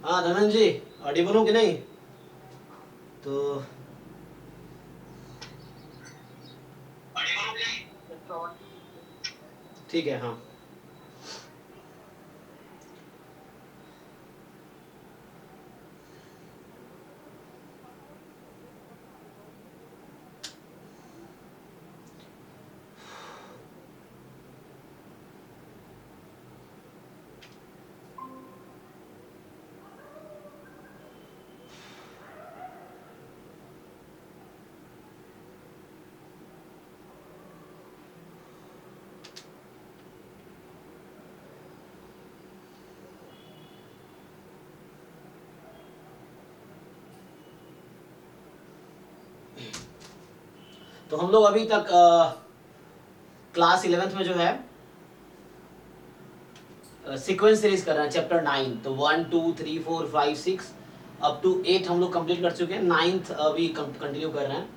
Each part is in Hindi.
हाँ धनंजय जी, ऑडिबल हो कि नहीं? तो ठीक है। हाँ तो हम लोग अभी तक क्लास 11th में जो है सीक्वेंस सीरीज कर रहे हैं, चैप्टर 9। तो 1 2 3 4 5 6 अप टू 8 हम लोग कंप्लीट कर चुके हैं। 9th अभी कंटिन्यू कर रहे हैं।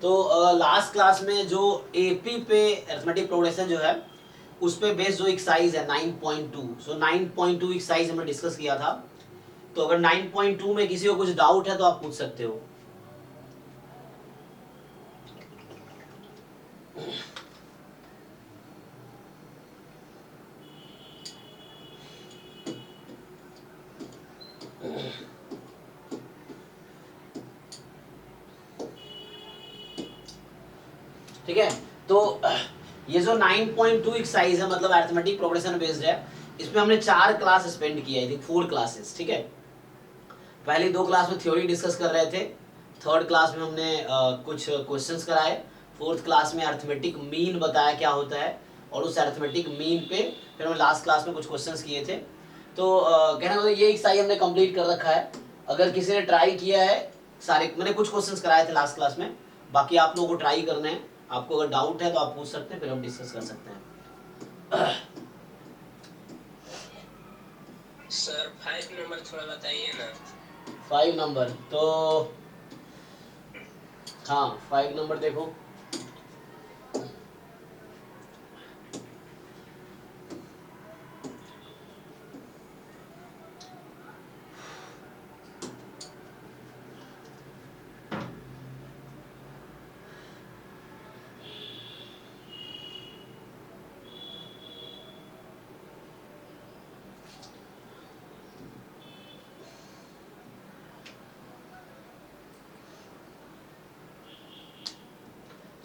तो लास्ट क्लास में जो एपी पे अरिथमेटिक प्रोग्रेशन जो है उस पे बेस्ड जो एक्सरसाइज है 9.2, सो 9.2 एक्सरसाइज हमने डिस्कस किया था। तो अगर 9.2 में किसी को कुछ डाउट है तो आप पूछ सकते हो। ठीक है, तो ये जो 9.2 एक्सरसाइज है मतलब अरिथमेटिक प्रोग्रेशन बेस्ड है। इसमें हमने 4 क्लास स्पेंड किया है, 4 क्लासेस। ठीक है, पहली 2 क्लास में थ्योरी डिस्कस कर रहे थे, थर्ड क्लास में हमने कुछ क्वेश्चंस कराए, फोर्थ क्लास में अरिथमेटिक मीन बताया क्या होता है, और उस अरिथमेटिक मीन पे फिर हमने लास्ट क्लास में कुछ क्वेश्चंस किए थे। तो कहना मतलब ये एक्सरसाइज हमने कंप्लीट कर रखा है। अगर किसी ने ट्राई किया है, सारे मैंने कुछ क्वेश्चंस कराए थे लास्ट क्लास में, बाकी आप लोगों को ट्राई करने हैं। आपको अगर डाउट है तो आप पूछ सकते हैं, फिर हम डिस्कस कर सकते हैं। सर 5 नंबर थोड़ा बताइए ना। 5 नंबर तो हाँ 5 नंबर देखो,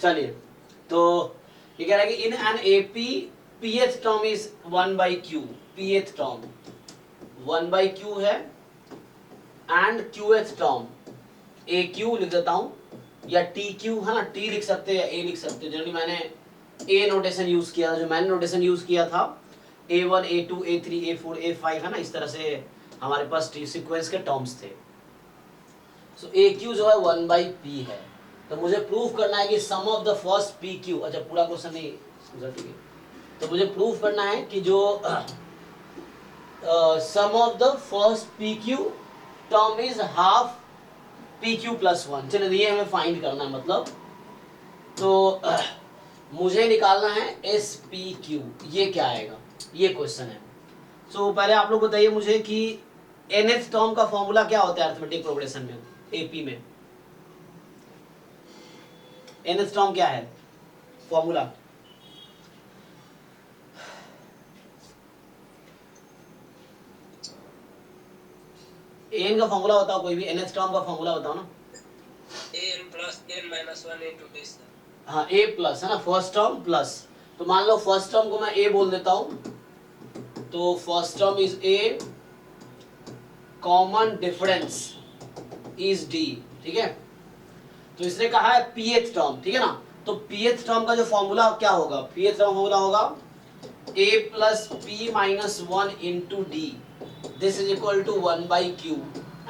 चलिए। तो ये कह रहा है कि in an AP पीएथ term is 1/q, पीएथ term 1/q है, एंड क्यूएथ टर्म ए क्यू लिख देता हूं, या टी क्यू है ना, टी लिख सकते हैं या ए लिख सकते हैं। जनरली मैंने ए नोटेशन यूज किया, जो मैंने नोटेशन यूज किया था A1 A2 A3 A4 A5 है ना, इस तरह से हमारे पास सीक्वेंस के टर्म्स थे। सो ए क्यू जो है 1/p है। तो मुझे प्रूफ करना है कि sum of the first P Q, अच्छा पूरा क्वेश्चन नहीं समझा, ठीक है। तो मुझे प्रूफ करना है कि जो sum of the first P Q term is half P Q plus 1। चलिए ये हमें फाइंड करना है मतलब। तो मुझे निकालना है एस पी क्यू, ये क्या आएगा, ये क्वेश्चन है। सो पहले आप लोग बताइए मुझे कि nth टर्म का फॉर्मूला क्या होता है अरिथमेटिक प्रोग्रेशन में, एपी में nth टर्म क्या है फॉर्मूला? एन का फॉर्मूला बताओ, कोई भी nth टर्म का फॉर्मूला बताओ ना। n plus n minus 1 into d sir। हाँ a प्लस है ना, फर्स्ट टर्म प्लस, तो मान लो फर्स्ट टर्म को मैं a बोल देता हूं, तो first term is a, common difference is d, ठीक है। तो इसने कहा है pth टर्म, ठीक है ना, तो pth टर्म का जो फॉर्मूला क्या होगा, pth टर्म फॉर्मूला होगा a plus p minus 1 into d, this is equal to 1 by q,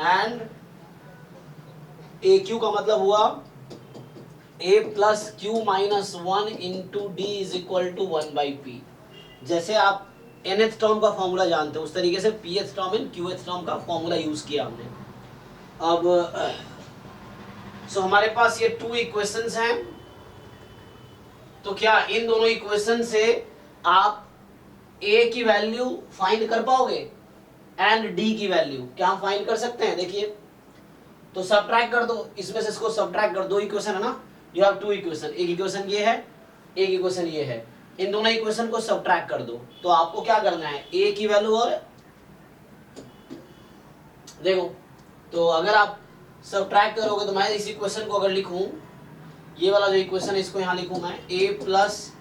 and aq का मतलब हुआ a plus q minus 1 into d is equal to 1 by p. जैसे आप nth टर्म का फॉर्मूला जानते हो उस तरीके से pth term and qth term का फॉर्मूला यूज किया हमने। अब सो हमारे पास ये 2 इक्वेशंस हैं, तो क्या इन दोनों इक्वेशन से आप a की वैल्यू फाइंड कर पाओगे एंड d की वैल्यू क्या हम फाइंड कर सकते हैं? देखिए, तो सब्ट्रैक्ट कर दो, इसमें से इसको सब्ट्रैक्ट कर दो, इक्वेशन है ना, यू हैव 2 इक्वेशन, एक इक्वेशन ये है, एक इक्वेशन ये है, इन दोनों इक्वेशन को सब्ट्रैक्ट कर दो। तो आपको क्या करना है, a की वैल्यू और देखो, तो अगर आप सब्ट्रैक्ट करोगे तो मैं इस इक्वेशन को अगर लिखूं, ये वाला जो इक्वेशन है इसको यहाँ लिखूं मैं a plus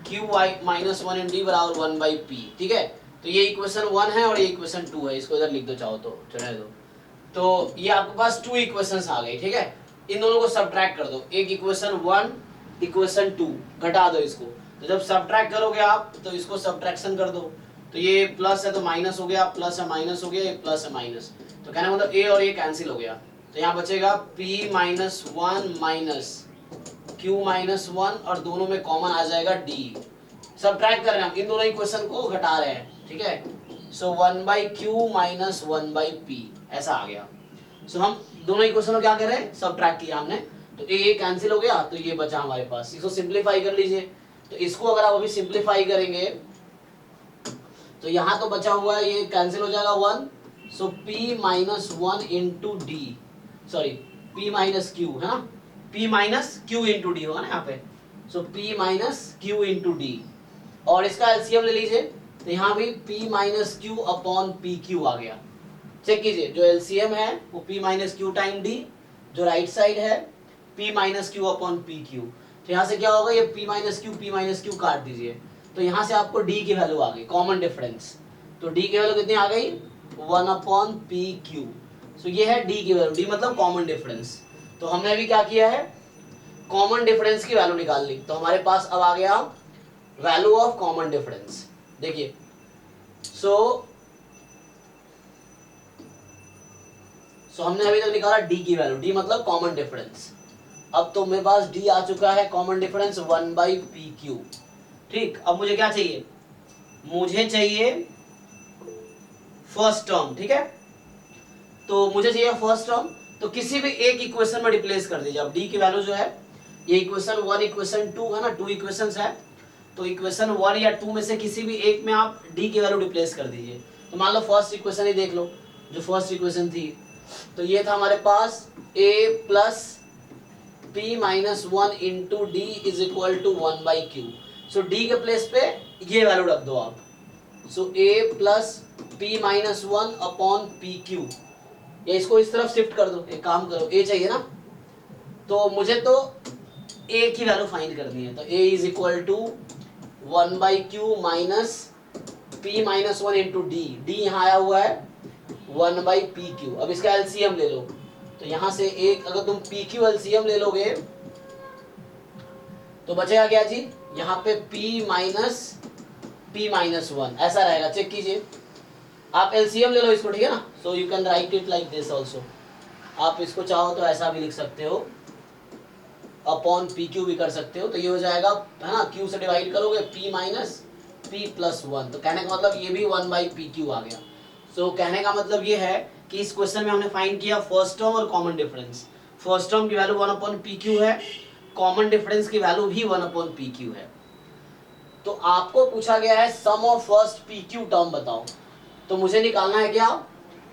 q y minus 1 in d बराबर 1 बाई पी, ठीक है। तो ये इक्वेशन 1 है और ये इक्वेशन 2 है, इसको इधर लिख दो चाहो तो, चढ़े दो। तो ये आपके पास 2 इक्वेशंस आ गई, ठीक है। इन दोनों को सब्ट्रैक्ट कर दो, एक इक्वेशन 1 इक्वेशन 2 घटा दो इसको, तो जब सब्ट्रैक्ट करोगे आप तो इसको सब्ट्रैक्शन कर दो, तो ये प्लस है तो माइनस हो गया, प्लस है माइनस हो गया, ये प्लस है माइनस, तो कहने मतलब a और a कैंसिल हो गया, तो यहाँ बचेगा p minus 1 minus q minus 1 और दोनों में कॉमन आ जाएगा d। सब्ट्रैक्ट कर रहे हैं हम, इन दोनों इक्वेशन को घटा रहे हैं, ठीक है। सो 1 by q minus 1 by P ऐसा आ गया। सो हम दोनों इक्वेशन को क्या कर रहे हैं, सब्ट्रैक्ट किया हमने, तो a कैंसिल हो गया, तो ये बचा हमारे पास, इसको सिंप्लीफाई कर लीजिए। तो इसको अगर आप अभी सिंप्लीफाई करेंगे तो यहाँ तो बचा हुआ है, ये कैंसिल हो जाएगा 1, so p minus 1 into D, sorry p minus Q है ना, p minus Q into D होगा ना यहाँ पे, so p minus Q into D, और इसका एलसीएम ले लीजिए, तो यहाँ भी p minus Q upon P Q आ गया। चेक कीजिए, जो एलसीएम है वो p minus Q time D, जो राइट साइड है p minus Q upon P Q, तो यहाँ से क्या होगा, ये p माइनस क्यू काट दीजिए, तो यहाँ से आपको d की वैल्यू आ गई, कॉमन डिफरेंस, तो d की वैल्यू कितनी आ गई, 1 अपॉन पी क्यू। सो ये है d की वैल्यू, d मतलब कॉमन डिफरेंस। तो हमने अभी क्या किया है, कॉमन डिफरेंस की वैल्यू निकाल ली, तो हमारे पास अब आ गया वैल्यू ऑफ कॉमन डिफरेंस। देखिए, सो हमने अभी तक निकाला d की वैल्यू, d मतलब कॉमन डिफरेंस। अब तो मेरे पास d आ चुका है, common difference 1 by P Q, ठीक। अब मुझे क्या चाहिए, मुझे चाहिए फर्स्ट टर्म, ठीक है। तो मुझे चाहिए फर्स्ट टर्म, तो किसी भी एक इक्वेशन में रिप्लेस कर दीजिए। अब d की वैल्यू जो है, ये इक्वेशन 1 इक्वेशन 2 है ना, 2 इक्वेशंस है, तो इक्वेशन 1 या 2 में से किसी भी एक में आप d की वैल्यू रिप्लेस कर दीजिए। तो मान लो फर्स्ट इक्वेशन ही देख लो, जो फर्स्ट इक्वेशन थी, तो ये था हमारे पास a plus p minus 1 into d is equal to 1 by q. So d के प्लेस पे ये वैल्यू रख दो आप, so a plus p minus 1 upon P q, या इसको इस तरफ शिफ्ट कर दो, एक काम करो, a चाहिए ना, तो मुझे तो a की वैल्यू फाइंड करनी है, तो a is equal to 1 by q minus p minus 1 into d, d यहाँ आया हुआ है 1 बाई पी क्यू। अब इसका एलसीएम ले लो, तो यहाँ से एक अगर तुम पी क्यू एलसीएम ले लोगे तो बचेगा क्या जी, यहाँ पे p माइनस 1 ऐसा रहेगा। चेक कीजिए, आप एलसीएम ले लो इसको, ठीक है ना। So you can write it like this also, आप इसको चाहो तो ऐसा भी लिख सकते हो, अपॉन पी क्यू भी कर सकते हो, तो ये हो जाएगा है ना, क्यू से डिवाइड करोगे p माइनस p प्लस 1, तो कहने का मतलब ये भी 1 बाई पी क्यू आ गया। सो कहने का मतलब ये है कि इस क्वेश्चन में हमने फाइंड किया फर्स्ट टर्म और कॉमन डिफरेंस। फर्स्ट टर्म की वैल्यू 1 अपॉन पी क्यू है, कॉमन डिफरेंस की वैल्यू भी 1 अपॉन पी क्यू है। तो आपको पूछा गया है sum of first P Q term बताओ, तो मुझे निकालना है क्या,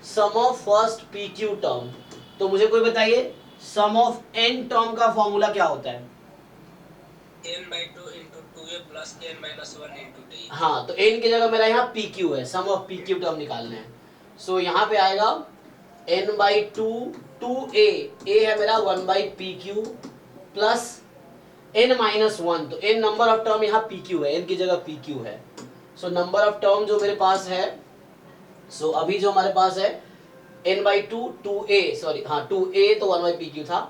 sum of first P Q term. तो मुझे कोई बताइए सम ऑफ n टर्म का फॉर्मूला क्या होता है? n/2 into 2a plus n-1 into d। हाँ, तो n की जगह मेरा यहाँ PQ है, सम ऑफ PQ टर्म निकालने हैं। सो यहाँ पे आएगा n/2 2a, a है मेरा 1/PQ प्लस n-1, तो n नंबर ऑफ टर्म यहाँ PQ है, n की जगह PQ है। सो नंबर ऑफ टर्म जो मेरे पास है, सो अभी जो हमारे पास है n/2 2a, सॉरी हाँ 2a तो 1/PQ था,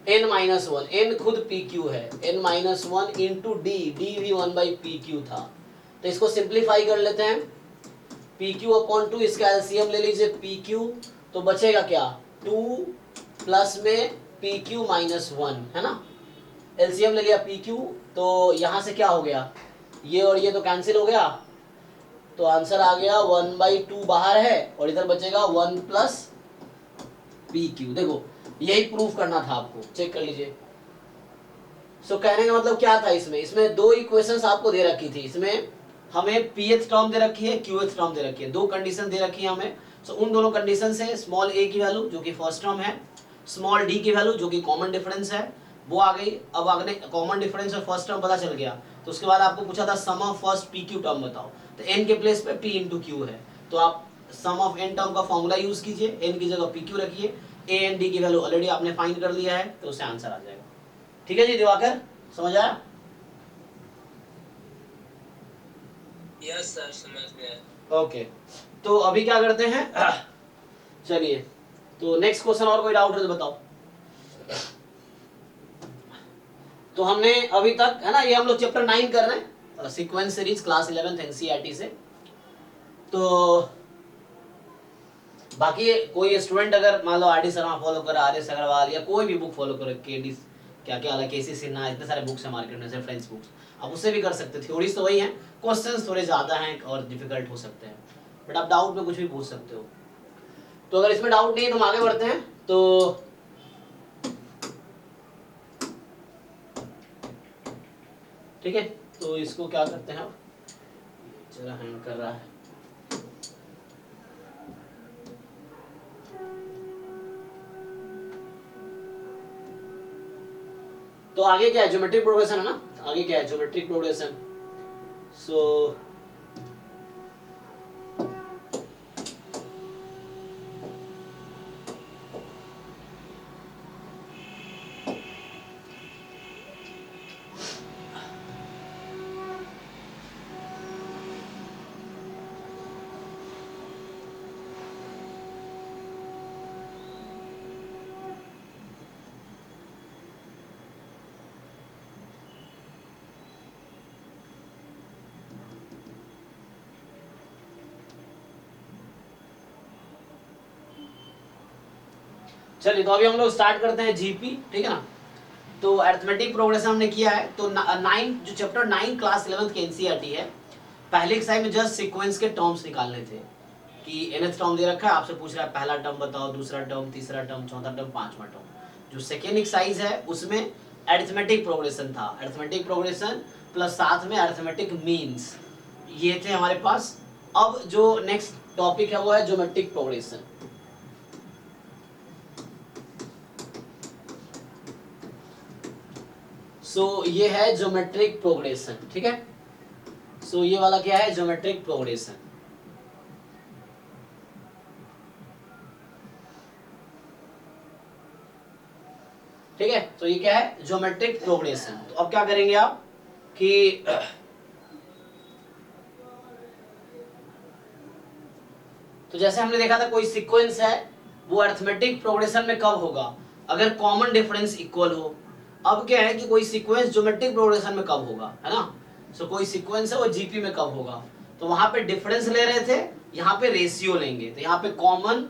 n-1, n खुद PQ है, n-1 इंटू d, d भी 1/PQ था। तो इसको सिंप्लीफाई कर लेते हैं, PQ अपॉन 2, इसका एलसीएम ले लीजिए PQ, तो बचेगा क्या 2 प्लस में PQ माइनस 1 है ना, एलसीएम ले लिया PQ, तो यहाँ से क्या हो गया, ये और ये तो कैंसिल हो गया, तो आंसर आ गया 1/2 बाहर है और इधर बचेगा 1 प्लस PQ। देखो यही प्रूफ करना था आपको, चेक कर लीजिए। सो कहने का मतलब क्या था, इसमें दो इक्वेशंस आपको दे रखी थी, इसमें हमें pth टर्म दे रखी है, qth टर्म दे रखी है, दो कंडीशन दे रखी है हमें। सो उन दोनों कंडीशन से स्मॉल a की वैल्यू जो कि फर्स्ट टर्म है, स्मॉल d की वैल्यू जो कि कॉमन डिफरेंस है वो आ गई। अब आगे कॉमन डिफरेंस और फर्स्ट टर्म पता चल गया, तो उसके बाद आपको पूछा था सम ऑफ फर्स्ट pq टर्म बताओ, तो n के प्लेस पे p इंटू q है, तो आप सम ऑफ n टर्म का फॉर्मूला यूज कीजिए, n की जगह pq रखिए, a एंड d की वैल्यू ऑलरेडी आपने फाइंड कर लिया है, तो उससे आंसर आ जाएगा। ठीक है जी दिवाकर, समझ आया? यस सर, समझ गया। ओके, तो अभी क्या करते हैं, चलिए तो नेक्स्ट क्वेश्चन, और कोई डाउट है तो बताओ। तो हमने अभी तक है ना, ये हम लोग चैप्टर 9 कर रहे हैं, sequence series class 11th NCERT से। तो बाकी कोई स्टूडेंट अगर मान लो आरडी शर्मा फॉलो कर, आर एस अग्रवाल या कोई भी बुक फॉलो करे, केडी क्या क्या अलग, केसी सिन्हा, इतने सारे बुक्स हैं मार्केट में, रेफरेंस बुक्स, आप उससे भी कर सकते हैं। थ्योरीज तो वही हैं, क्वेश्चंस थोड़े ज़्यादा हैं और डिफिकल्ट हो सकते हैं, बट आप डाउट में कुछ भी पूछ सकते हो। तो अगर इसमें डाउट नहीं है तो हम आगे बढ़ते हैं। तो ठीक है, तो इसको क्या करते हैं, जरा हैंग कर रहा है। तो आगे क्या है, ज्योमेट्रिक प्रोग्रेशन है ना, आगे क्या है ज्योमेट्रिक प्रोग्रेशन। सो चलिए, तो अभी हम लोग स्टार्ट करते हैं जीपी, ठीक है ना। तो अरिथमेटिक प्रोग्रेशन हमने किया है, तो 9 जो चैप्टर 9 क्लास 11th के एनसीईआरटी है, पहले एक्सरसाइज में जस्ट सीक्वेंस के टर्म्स निकालने थे कि nth टर्म दे रखा है, आपसे पूछ रहा है पहला टर्म बताओ, दूसरा टर्म, तीसरा टर्म, चौथा टर्म, पांचवा टर्म। जो सेकेंड एक्सरसाइज है उसमें अरिथमेटिक प्रोग्रेशन था, अरिथमेटिक प्रोग्रेशन प्लस साथ में अरिथमेटिक मीन्स, ये थे हमारे पास। अब जो नेक्स्ट टॉपिक है वो है ज्योमेट्रिक प्रोग्रेशन। सो ये है ज्योमेट्रिक प्रोग्रेशन, ठीक है। सो ये वाला क्या है, ज्योमेट्रिक प्रोग्रेशन। ठीक है, तो ये क्या है, ज्योमेट्रिक प्रोग्रेशन। तो अब क्या करेंगे आप कि तो जैसे हमने देखा था कोई सीक्वेंस है वो अरिथमेटिक प्रोग्रेशन में कब होगा, अगर कॉमन डिफरेंस इक्वल हो। अब क्या है कि कोई सीक्वेंस ज्योमेट्रिक प्रोग्रेशन में कब होगा, है ना। सो कोई सीक्वेंस है वो जीपी में कब होगा, तो वहां पे डिफरेंस ले रहे थे, यहाँ पे रेशियो लेंगे, तो यहाँ पे कॉमन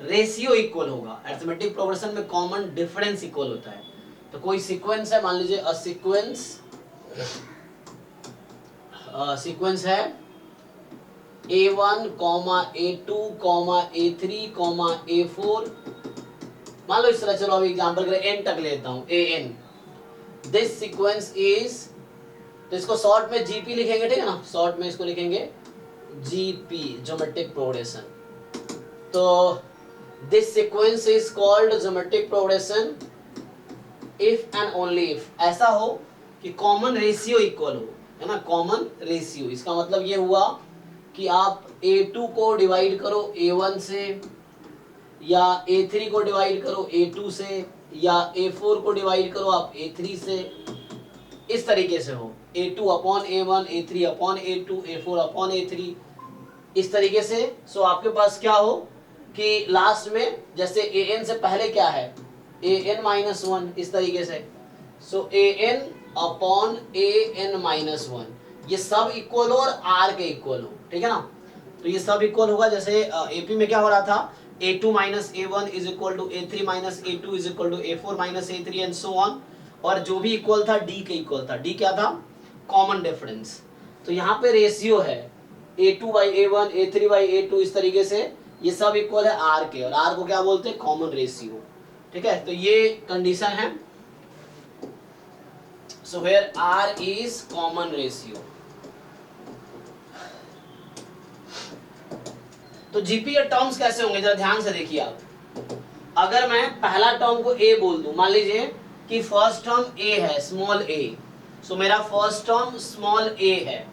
रेशियो इक्वल होगा। अरिथमेटिक प्रोग्रेशन में कॉमन डिफरेंस इक्वल होता है। तो कोई सीक्वेंस है, मान लीजिए सीक्वेंस है A1, A2, A3, A4, मान लो इस तरह। चलो अभी एग्जांपल के लिए n तक लेता हूं, an, दिस सीक्वेंस इज, तो इसको शॉर्ट में जीपी लिखेंगे, ठीक है ना, शॉर्ट में इसको लिखेंगे जीपी, ज्योमेट्रिक प्रोग्रेशन। तो this sequence is called geometric progression if and only if ऐसा हो कि कॉमन रेशियो इक्वल हो, है ना, कॉमन रेशियो। इसका मतलब ये हुआ कि आप A2 को डिवाइड करो A1 से, या A3 को डिवाइड करो A2 से, या A4 को डिवाइड करो आप A3 से, इस तरीके से हो, A2 upon A1, A3 upon A2, A4 upon A3, इस तरीके से। सो आपके पास क्या हो कि लास्ट में जैसे an से पहले क्या है an माइनस वन, इस तरीके से। सो an upon an minus one, ये सब इक्वल हो और r के इक्वल हो, ठीक है ना। तो ये सब इक्वल होगा। जैसे AP में क्या हो रहा था, A2 minus A1 is equal to A3 minus A2 is equal to A4 minus A3 and so on. और जो भी इक्वल था D के इक्वल था। D क्या था, कॉमन डिफरेंस। तो यहाँ पे रेशियो है A2 by A1, A3 by A2, इस तरीके से ये सब इक्वल है R के, और R को क्या बोलते हैं, कॉमन रेशियो, ठीक है। तो ये कंडीशन है। So where R is common ratio. तो जीपी के टर्म्स कैसे होंगे जरा ध्यान से देखिए आप। अगर मैं पहला टर्म को A बोल दूं, मान लीजिए कि फर्स्ट टर्म A है, स्मॉल a, सो मेरा फर्स्ट टर्म स्मॉल a है,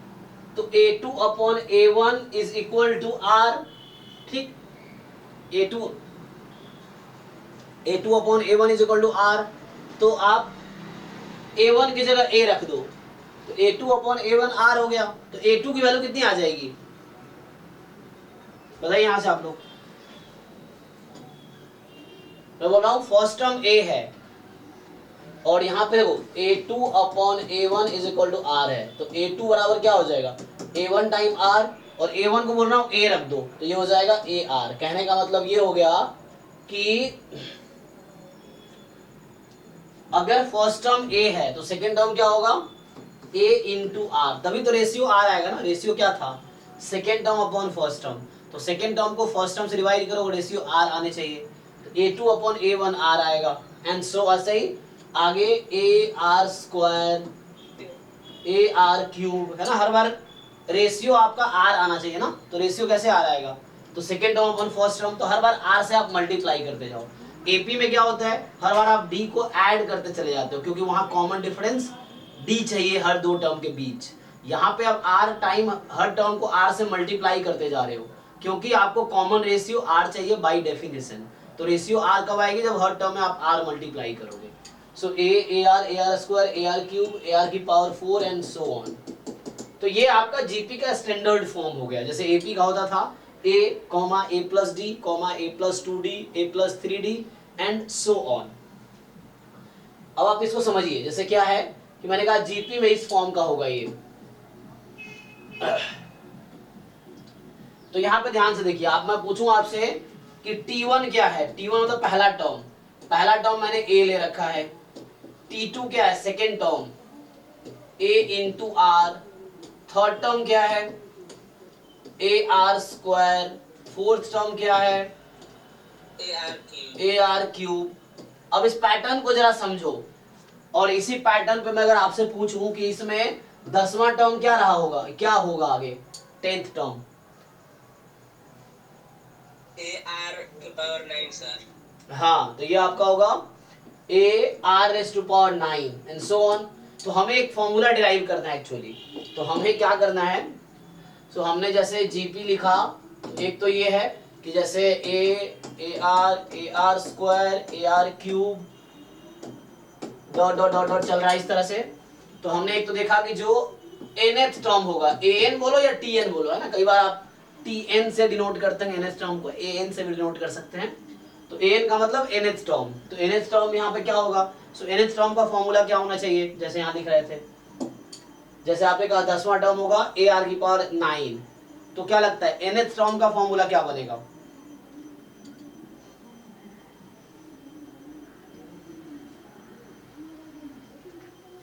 तो A2 upon A1 is equal to R, ठीक। A2 upon A1 is equal to R। तो आप A1 की जगह A रख दो, तो A2 अपॉन A1 R हो गया। तो A2 की वैल्यू कितनी आ जाएगी बताइए यहां से आप लोग। मैं बोल रहा हूं फर्स्ट टर्म A है, और यहाँ पे देखो A2 upon A1 is equal to R है, तो A2 बराबर क्या हो जाएगा, A1 टाइम R, और A1 को बोल रहा हूँ A रख दो, तो ये हो जाएगा AR। कहने का मतलब ये हो गया कि अगर फर्स्ट टर्म A है तो सेकेंड टर्म क्या होगा, A इंटू R, तभी तो रेशियो R आएगा ना। रेशियो क्या था, second term upon first term, तो सेकेंड टर्म को फर्स्ट टर्म से डिवाइड करो, रेशियो R आने चाहिए, तो A2 अपॉन A1 R आएगा, एंड सो ऐसे ही आगे AR स्क्वायर, AR क्यूब, है ना। हर बार रेशियो आपका R आना चाहिए ना, तो रेशियो कैसे R आएगा, तो second term upon first term, तो हर बार R से आप मल्टीप्लाई करते जाओ। AP में क्या होता है, हर बार आप D को ऐड करते चले जाते हो, क्योंकि वहां कॉमन डिफरेंस D चाहिए हर दो टर्म के बीच। यहाँ पे आप R टाइम हर टर्म को R से मल्टीप्लाई करते जा रहे हो, क्योंकि आपको कॉमन रेशियो R चाहिए बाई डेफिनेशन। तो रेशियो R कब आएगी, जब हर टर्म में आप R मल्टीप्लाई करोगे। सो AR square, AR cube, AR की पावर 4 एंड सो ऑन। तो ये आपका जीपी का स्टैंडर्ड फॉर्म हो गया। जैसे एपी का होता था A, A plus D, A plus 2D, A plus 3D and so on. अब आप इसको समझिए, जैसे क्या है कि मैंने कहा जीपी में इस फॉर्म का होगा ये। तो यहां पे ध्यान से देखिए आप, मैं पूछूं आपसे कि T1 क्या है। T1 मतलब पहला टर्म, पहला टर्म मैंने A ले रखा है। T2 क्या है, second term A into R। Third term क्या है, AR स्क्वायर। फोर्थ टर्म क्या है, AR क्यूब। अब इस पैटर्न को जरा समझो, और इसी पैटर्न पे मैं अगर आपसे पूछूं कि इसमें 10वां टर्म क्या रहा होगा, क्या होगा आगे 10th टर्म, AR की पावर 9 सर। हाँ, तो ये आपका होगा AR raise to power 9 and so on. तो हमें एक फॉर्मूला डिराइव करना है एक्चुअली। तो हमें क्या करना है, सो हमने जैसे जीपी लिखा, एक तो ये है कि जैसे AR square, AR cube, dot dot dot dot चल रहा है इस तरह से। तो हमने एक तो देखा कि जो nth टर्म होगा, an बोलो या tn बोलो, है ना, कई बार आप tn से डिनोट करते हैं nth टर्म को, an से भी डिनोट कर सकते हैं। तो an का मतलब nth टर्म, तो nth टर्म यहाँ पे क्या होगा, सो nth टर्म का फॉर्मूला क्या होना चाहिए, जैसे यहाँ लिख रहे थे, जैसे आपने कहा 10वां टर्म होगा AR की पावर 9, तो क्या लगता है nth टर्म का फॉर्मूला क्या बनेगा,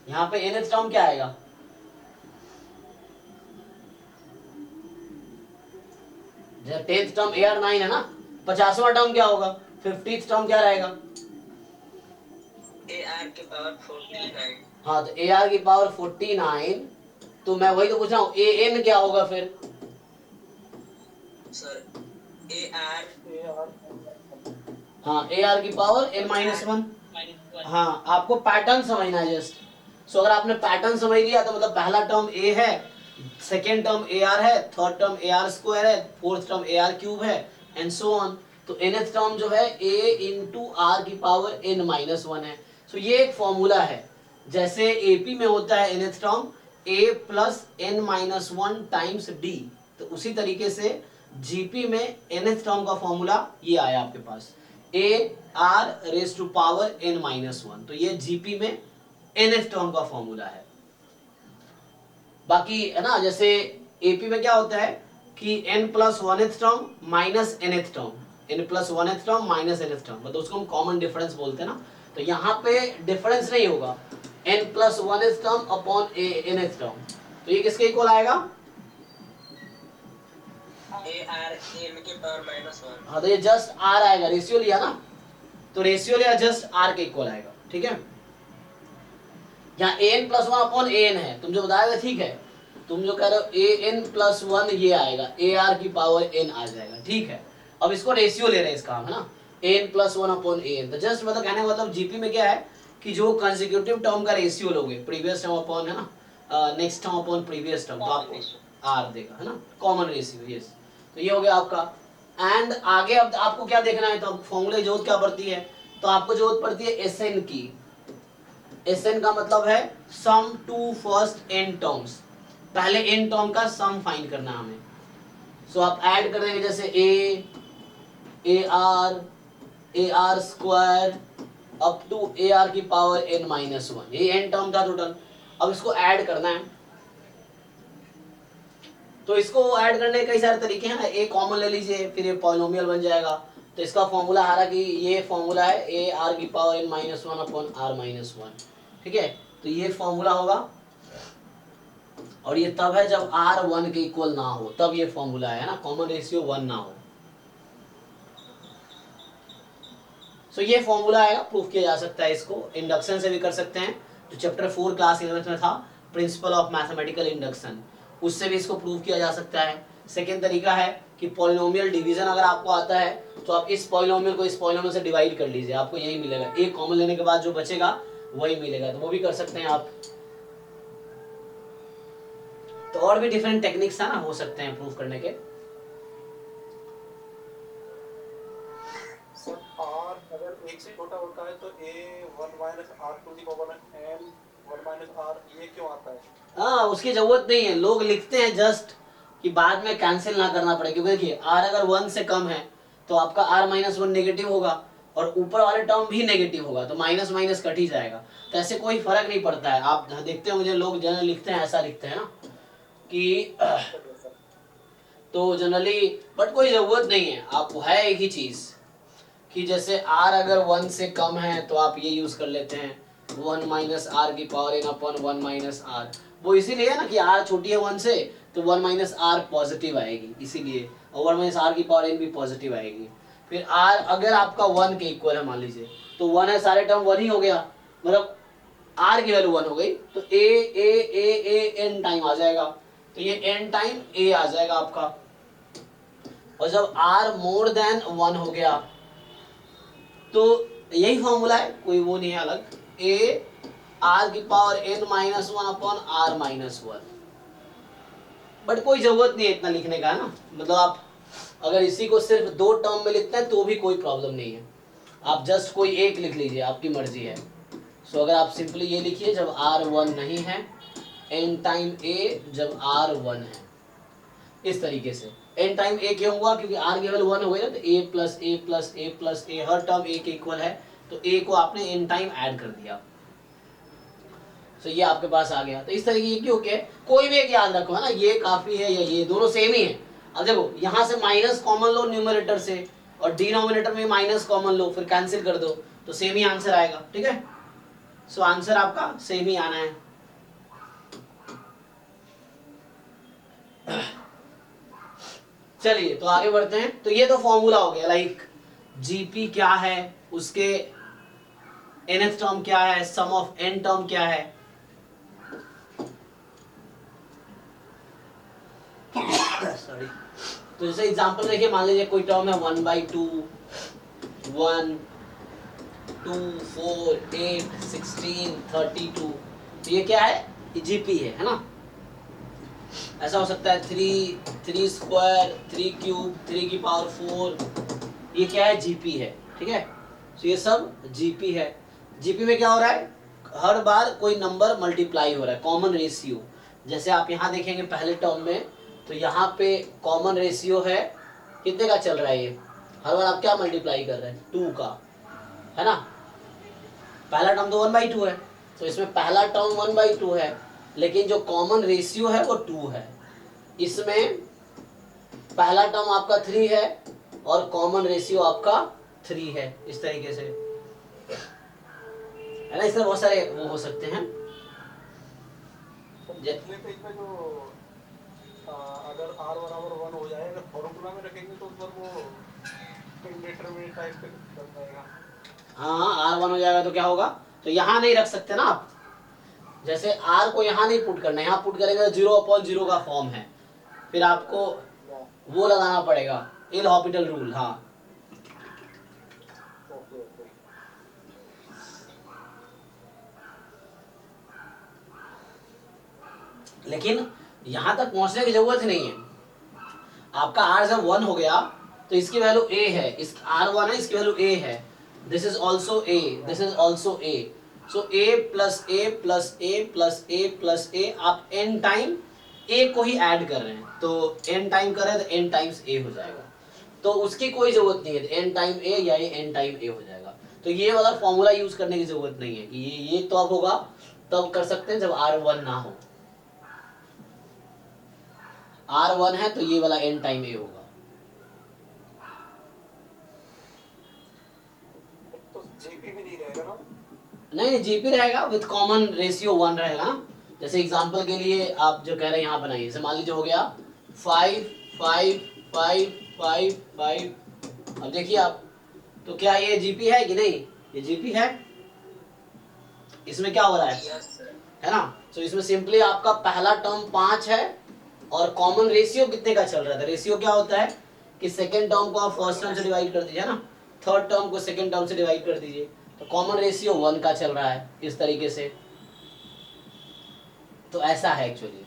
यहाँ पे nth टर्म क्या आएगा, जैसे 10th टर्म AR 9 है ना, 50वां टर्म क्या होगा, 50th टर्म क्या रहेगा, AR की पावर 49। हाँ, तो AR की पावर 49। तो मैं वही तो पूछ रहा हूँ AN क्या होगा फिर, सर AR हाँ, AR की पावर n माइनस वन। हाँ, आपको पैटर्न समझना है जस्ट। सो अगर आपने पैटर्न समझ लिया तो मतलब पहला टर्म A है, सेकेंड टर्म AR है, थर्ड टर्म AR स्क्वायर है, फोर्थ टर्म AR क्यूब है, एंड सो ऑन। तो nth टर्म जो है A इंटू आर की पावर n माइनस वन है। सो ये एक फॉर्मूला है, जैसे AP में होता है nth term A plus n minus one times D, तो उसी तरीके से GP में nth टर्म का फॉर्मूला ये आया आपके पास, AR raise to power n minus one. तो ये GP में nth टर्म का फॉर्मूला है। बाकी है ना, जैसे AP में क्या होता है कि n plus one term minus nth term, n plus one term minus nth term, मतलब उसको हम कॉमन डिफरेंस बोलते हैं ना। तो यहाँ पे डिफरेंस नहीं होगा, n plus one term upon nth term. तो ये किसके इक्वल आएगा? AR n के पावर -1। हाँ, तो ये जस्ट r आएगा, रेशियो लिया ना, तो रेशियो लिया जस्ट r के इक्वल आएगा। ठीक है, यहाँ an plus one upon an है, तुम जो बताया ठीक है, तुम जो कह रहे हो an प्लस वन ये आएगा, ar की पावर n आ जाएगा। ठीक है, अब इसको रेशियो ले रहे हैं इसका हम, है ना, an plus one upon an। तो जस्ट मतलब कहने का मतलब जीपी में क्या है कि जो कंसेक्यूटिव टर्म का रेशियो लोगे, प्रीवियस टर्म अपॉन, है ना, next term upon previous term, तो आपको r देगा, है ना, कॉमन रेशियो। यस, तो ये हो गया आपका। एंड आगे अब आपको क्या देखना है, तो फॉर्मूले की जरूरत क्या पड़ती है, तो आपको जरूरत पड़ती है एसएन की। एसएन का मतलब है सम टू फर्स्ट एन टर्म्स, पहले एन टर्म का सम फाइंड करना हमें। सो आप ऐड कर देंगे, जैसे a r square up to a r की पावर n माइनस वन, ये एन टर्म था टोटल। अब इसको ऐड करना है, तो इसको ऐड करने के कई सारे तरीके हैं ना, ए कॉमन ले लीजिए, फिर ये पॉलिनोमियल बन जाएगा। तो इसका फॉर्मूला आ रहा कि ये फॉर्मूला है ए आर की power n minus one upon r minus one. ठीक है, तो ये फॉर्मूला होगा, और ये तब है जब r 1 के इक्वल ना हो, तब ये फॉर्मूला है ना, कॉमन रेशियो 1 ना हो। सो ये फॉर्मूला आएगा, प्रूफ किया जा सकता है, इसको इंडक्शन से भी कर सकते हैं, जो चैप्टर 4 क्लास 11 में था, प्रिंसिपल ऑफ मैथमेटिकल इंडक्शन, उससे भी इसको प्रूव किया जा सकता है। सेकेंड तरीका है कि पॉलिनोमियल डिवीजन अगर आपको आता है, तो आप इस पॉलिनोमियल को इस पॉलिनोमियल से डिवाइड कर लीजिए, आपको यही मिलेगा, एक कॉमन लेने के बाद जो बचेगा वही मिलेगा, तो वो भी कर सकते हैं आप। तो और भी डिफरेंट टेक्निक्स है ना, हो सकते हैं प्रूफ करने के। सर r अगर एक से छोटा होता है तो a 1 minus r to the power n 1 minus r ये क्यों आता है? हाँ, उसकी जरूरत नहीं है, लोग लिखते हैं जस्ट कि बाद में कैंसिल ना करना पड़े, क्योंकि देखिए r अगर 1 से कम है तो आपका r माइनस वन नेगेटिव होगा, और ऊपर वाले टर्म भी नेगेटिव होगा, तो माइनस माइनस कट ही जाएगा, तो ऐसे कोई फर्क नहीं पड़ता है। आप देखते हो मुझे लोग जनरल लिखते हैं, ऐसा लिखते हैं ना कि तो जनरली, बट कोई जरूरत नहीं है, आपको है एक ही चीज कि जैसे r अगर 1 से कम है तो आप ये यूज कर लेते हैं 1 माइनस आर की power n upon 1 minus r, वो इसीलिए है ना कि r छोटी है 1 से, तो 1 माइनस आर पॉजिटिव आएगी इसीलिए, और 1 माइनस आर की पावर n भी पॉजिटिव आएगी। फिर r अगर आपका 1 के इक्वल है मान लीजिए, तो 1 है, सारे टर्म 1 ही हो गया, मतलब r की वैल्यू 1 हो गई, तो a n टाइम आ जाएगा, तो ये n टाइम a आ जाएगा आपका। और जब r मोर देन 1 हो गया, तो यही फॉर्मूला है, कोई वो नहीं है अलग, a r की power n minus one upon r minus one. But कोई जरूरत नहीं है इतना लिखने का, है ना, मतलब आप अगर इसी को सिर्फ दो टर्म में लिखते हैं तो भी कोई प्रॉब्लम नहीं है, आप जस्ट कोई एक लिख लीजिए, आपकी मर्जी है। सो अगर आप सिंपली ये लिखिए जब r 1 नहीं है, n टाइम a जब r 1 है, इस तरीके से। n टाइम a क्यों हुआ, क्योंकि r की वैल्यू 1 हो गई ना, तो a plus a plus a plus a, her term a के इक्वल है, तो a को आपने n टाइम ऐड कर दिया, तो ये आपके पास आ गया। तो इस तरीके की क्योंकि कोई भी एक याद रखो, है ना, ये काफी है या ये, दोनों सेम ही है। अब देखो यहाँ से माइनस कॉमन लो न्यूमरेटर से, और डिनोमिनेटर में माइनस कॉमन लो, फिर कैंसिल कर दो, तो सेम ही आंसर आएगा। ठीक है, सो आंसर आपका सेम ही आना है। चलिए तो आगे बढ़ते हैं। तो ये तो फॉर्मूला हो गया, लाइक जीपी क्या है, उसके nth टर्म क्या है, सम ऑफ n टर्म क्या है। सॉरी, तो जैसे एग्जांपल देखिए, मान लीजिए कोई टर्म है 1/2, 1, 2, 4, 8, 16, 32, तो ये क्या है, जीपी है ना। ऐसा हो सकता है 3 स्क्वायर, 3 क्यूब, 3 की पावर 4, ये क्या है, जीपी है, ठीक है। तो ये सब जीपी है। जीपी में क्या हो रहा है, हर बार कोई नंबर मल्टीप्लाई हो रहा है, कॉमन रेशियो। जैसे आप यहाँ देखेंगे पहले टर्म में, तो यहाँ पे कॉमन रेशियो है, कितने का चल रहा है ये, हर बार आप क्या मल्टीप्लाई कर रहे हैं, 2 का, है ना। पहला टर्म तो 1/2 है, तो इसमें पहला टर्म 1/2 है, लेकिन जो कॉमन रेशियो है वो 2 है। इसमें पहला टर्म आपका 3 है और कॉमन रेशियो आपका 3 है, इस तरीके से, है ना। इसमें बहुत सारे वो हो सकते हैं। पिछले पेज पे जो अगर r बराबर 1 हो जाए, अगर फॉर्मूला में रखेंगे तो उस पर वो इंडिटरमिनेट टाइप पे कर पाएगा। हाँ, r 1 हो जाएगा तो क्या होगा, तो यहाँ नहीं रख सकते ना आप। जैसे r को यहाँ नहीं पुट करना है, यहाँ पुट करेंगे तो 0/0 का फॉर्म है, फिर आपको वो लगाना पड़ेगा, एल हॉपिटल रूल। हाँ, ओके ओके। लेकिन यहाँ तक पहुँचने की जरूरत ही नहीं है। आपका r जब 1 हो गया तो इसकी वैल्यू a है, इस r1 है, इसकी वैल्यू a है, this is also a, this is also a, so a plus a plus a plus a plus a, आप n टाइम a को ही ऐड कर रहे हैं, तो n टाइम कर रहे हैं तो n टाइम्स a हो जाएगा, तो उसकी कोई जरूरत नहीं है, n टाइम a या ये n टाइम a हो जाएगा। तो ये वाला फॉर्मूला यूज करने की जरूरत नहीं है कि ये तो अब होगा तब कर सकते हैं जब r1 ना हो। r1 है तो ये वाला n टाइम a होगा। तो जीपी भी नहीं रहेगा ना? नहीं, जीपी रहेगा विद कॉमन रेशियो 1 रहेगा ना। जैसे एग्जांपल के लिए आप जो कह रहे हैं यहाँ बनाइए, जैसे मान लीजिए हो गया 5 5 5 5 5। अब देखिए आप, तो क्या ये जीपी है कि नहीं, ये जीपी है। इसमें क्या हो रहा है, यस सर। है ना। तो इसमें सिंपली आपका पहला टर्म 5 है और कॉमन रेशियो कितने का चल रहा था, रेशियो क्या होता है कि सेकेंड टर्म को आप फर्स्ट टर्म से डिवाइड कर दीजिए ना, थर्ड टर्म को सेकेंड टर्म से डिवाइड कर दीजिए, तो कॉमन रेशियो 1 का चल रहा है इस तरीके से। तो ऐसा है एक्चुअली।